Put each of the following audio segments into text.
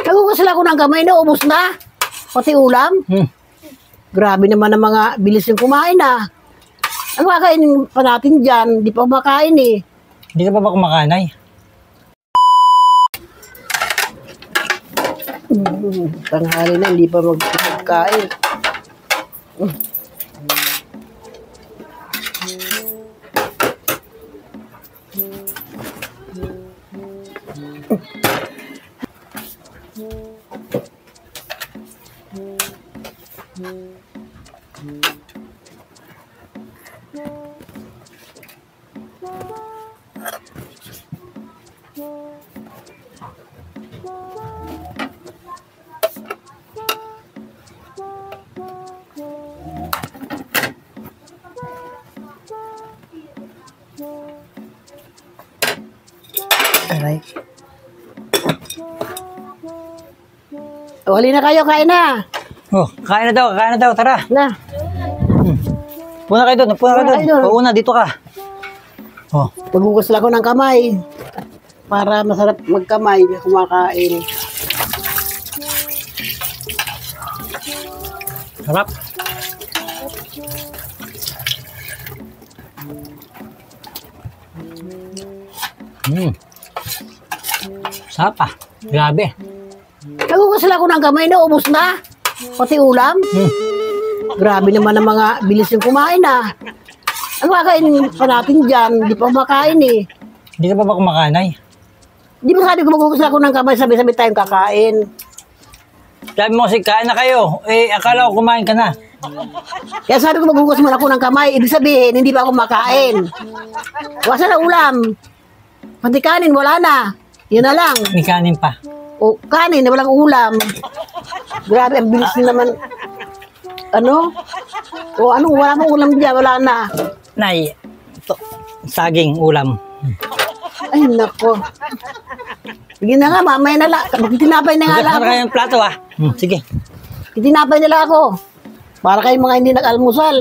Nagugas ako ng kamay na, ubos na. Pati ulam. Grabe naman ang mga bilis yung kumain ah. Ano kakainin pa natin dyan? Di pa kumakain eh. Hindi ka pa ba kumakain ay? Tanghali na, hindi pa magkain. Aray. O, hali na kayo, kain na. Oh, kain na daw, tara. Na. Puna kayo doon, O, una, dito ka. Oh. Paghugas lang ako ng kamay. Para masarap magkamay na kumakain. Sarap. Sarap ah. Grabe. Nagugas lang ako ng kamay na, ubos na. Pati ulam. Grabe naman ang mga bilis yung kumain ah. Ano kakainin pa natin dyan? Di pa kumakain eh. Hindi ka pa ba kumakain ay? Di ba sabi ko magugas ako ng kamay, sabi-sabi tayong kakain. Sabi mo kasi kain na kayo. Eh, akala ko kumain ka na. Kaya sabi ko magugas muna ako ng kamay, ibig sabihin, hindi pa ako makain. Wasa na ulam. Pati kanin, wala na. Yan na lang. May kanin pa. O kanin, walang ulam. Grabe, ang bilis naman. Ano? O ano, wala mong ulam dyan, wala na. Nay, saging ulam. Ay, nako. Sige na nga, mamaya na lang. Magtinapay na nga lang Ano ako. kayong plato ah? Sige. Itinapay nila ako. Para kayong mga hindi nag-almusal.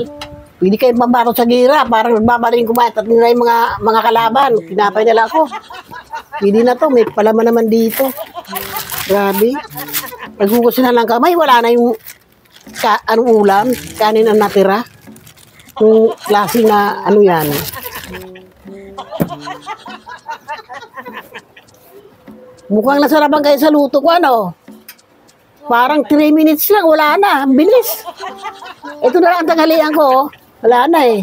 Pwede kayong pambarot sa gira para magbabaling kumain at nila yung mga kalaban. Tinapay nila ako. Pwede na to. May palaman naman dito. Grabe. Paghugas na lang kamay, wala na yung anong ulam. Kanin ang natira. Yung klase na ano yan. Mukhang nasarapan kayo sa luto ko, ano? Parang 3 minutes lang, wala na. Ang bilis. Ito na lang ang tanghalian ko. Wala na eh.